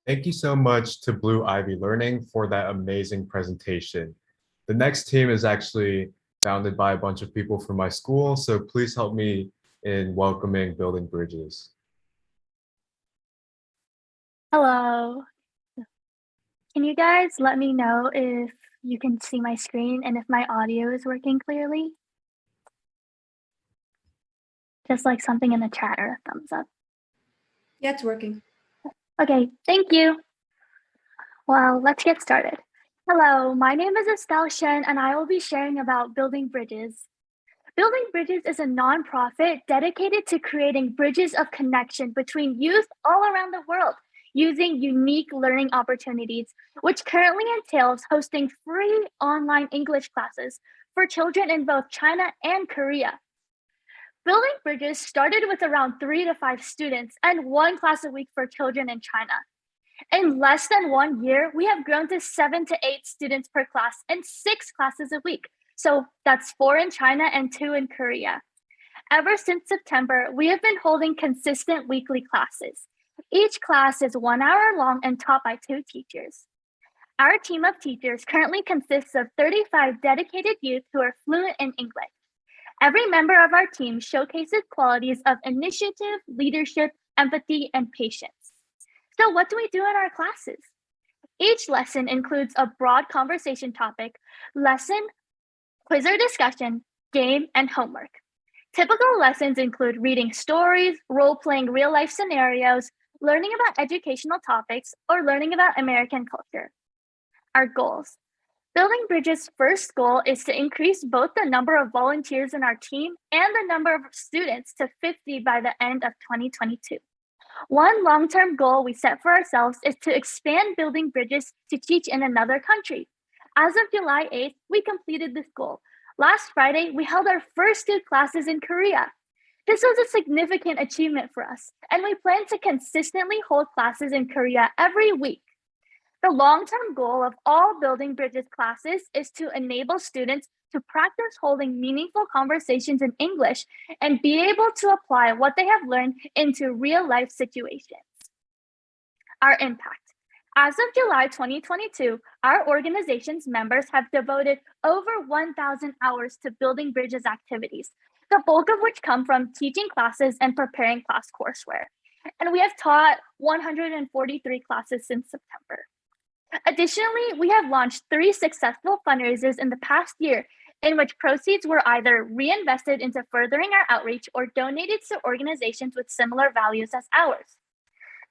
Thank you so much to Blue Ivy Learning for that amazing presentation. The next team is actually founded by a bunch of people from my school, so please help me in welcoming Building Bridges. Hello. Can you guys let me know if you can see my screen and if my audio is working clearly? Just like something in the chat or a thumbs up. Yeah, it's working. Okay, thank you. Well, let's get started. Hello, my name is Estelle Shen and I will be sharing about Building Bridges. Building Bridges is a nonprofit dedicated to creating bridges of connection between youth all around the world using unique learning opportunities, which currently entails hosting free online English classes for children in both China and Korea. Building Bridges started with around 3 to 5 students and 1 class a week for children in China. In less than 1 year, we have grown to 7 to 8 students per class and 6 classes a week. So that's 4 in China and 2 in Korea. Ever since September, we have been holding consistent weekly classes. Each class is 1 hour long and taught by 2 teachers. Our team of teachers currently consists of 35 dedicated youth who are fluent in English. Every member of our team showcases qualities of initiative, leadership, empathy, and patience. So what do we do in our classes? Each lesson includes a broad conversation topic, lesson, quiz or discussion, game, and homework. Typical lessons include reading stories, role-playing real-life scenarios, learning about educational topics, or learning about American culture. Our goals. Building Bridges' first goal is to increase both the number of volunteers in our team and the number of students to 50 by the end of 2022. One long-term goal we set for ourselves is to expand Building Bridges to teach in another country. As of July 8th, we completed this goal. Last Friday, we held our first 2 classes in Korea. This was a significant achievement for us, and we plan to consistently hold classes in Korea every week. The long-term goal of all Building Bridges classes is to enable students to practice holding meaningful conversations in English and be able to apply what they have learned into real-life situations. Our impact. As of July 2022, our organization's members have devoted over 1,000 hours to Building Bridges activities, the bulk of which come from teaching classes and preparing class courseware. And we have taught 143 classes since September. Additionally, we have launched 3 successful fundraisers in the past year in which proceeds were either reinvested into furthering our outreach or donated to organizations with similar values as ours.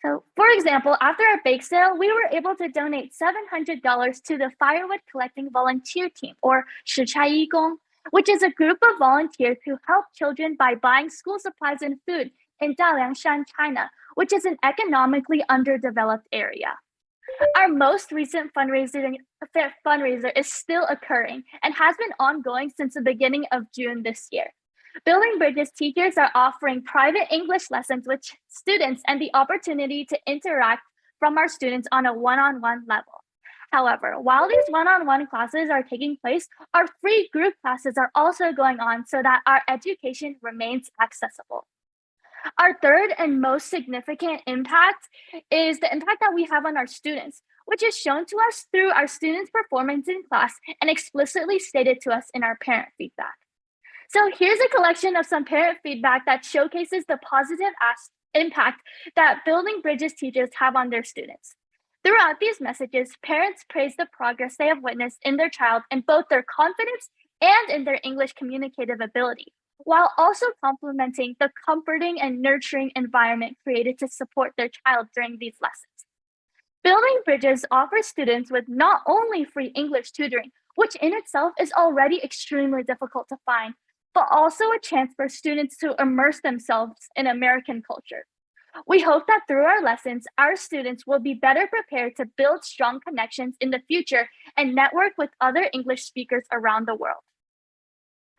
So, for example, after our bake sale, we were able to donate $700 to the Firewood Collecting Volunteer Team, or 食柴义工, which is a group of volunteers who help children by buying school supplies and food in Daliangshan, China, which is an economically underdeveloped area. Our most recent fundraiser is still occurring and has been ongoing since the beginning of June this year. Building Bridges teachers are offering private English lessons with students and the opportunity to interact from our students on a one-on-one level. However, while these one-on-one classes are taking place, our free group classes are also going on so that our education remains accessible. Our third and most significant impact is the impact that we have on our students, which is shown to us through our students' performance in class and explicitly stated to us in our parent feedback. So here's a collection of some parent feedback that showcases the positive impact that Building Bridges teachers have on their students. Throughout these messages, parents praise the progress they have witnessed in their child in both their confidence and in their English communicative ability, while also complimenting the comforting and nurturing environment created to support their child during these lessons. Building Bridges offers students with not only free English tutoring, which in itself is already extremely difficult to find, but also a chance for students to immerse themselves in American culture. We hope that through our lessons, our students will be better prepared to build strong connections in the future and network with other English speakers around the world.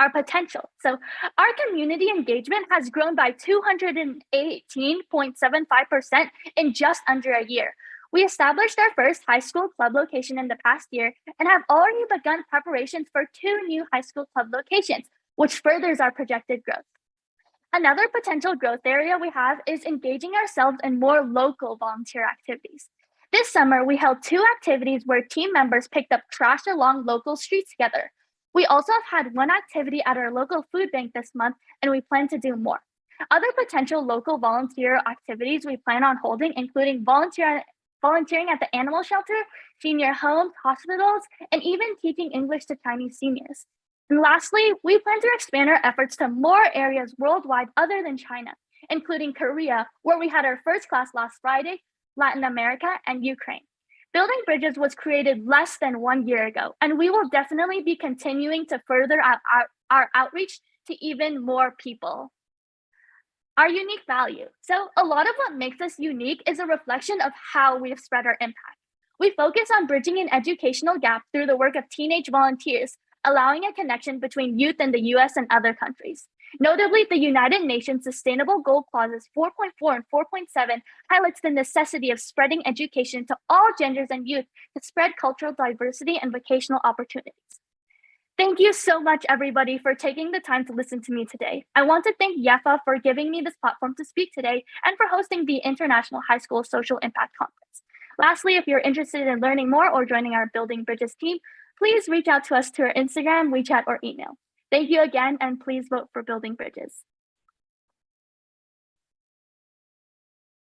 Our potential. So our community engagement has grown by 218.75% in just under a year. We established our first high school club location in the past year and have already begun preparations for 2 new high school club locations, which furthers our projected growth. Another potential growth area we have is engaging ourselves in more local volunteer activities. This summer, we held 2 activities where team members picked up trash along local streets together. We also have had 1 activity at our local food bank this month, and we plan to do more. Other potential local volunteer activities we plan on holding, including volunteering at the animal shelter, senior homes, hospitals, and even teaching English to Chinese seniors. And lastly, we plan to expand our efforts to more areas worldwide other than China, including Korea, where we had our first class last Friday, Latin America, and Ukraine. Building Bridges was created less than 1 year ago, and we will definitely be continuing to further our outreach to even more people. Our unique value. So, a lot of what makes us unique is a reflection of how we've spread our impact. We focus on bridging an educational gap through the work of teenage volunteers, allowing a connection between youth in the US and other countries. Notably, the United Nations Sustainable Goal Clauses 4.4 and 4.7 highlights the necessity of spreading education to all genders and youth to spread cultural diversity and vocational opportunities. Thank you so much, everybody, for taking the time to listen to me today. I want to thank YEFA for giving me this platform to speak today and for hosting the International High School Social Impact Conference. Lastly, if you're interested in learning more or joining our Building Bridges team, please reach out to us through our Instagram, WeChat, or email. Thank you again, and please vote for Building Bridges.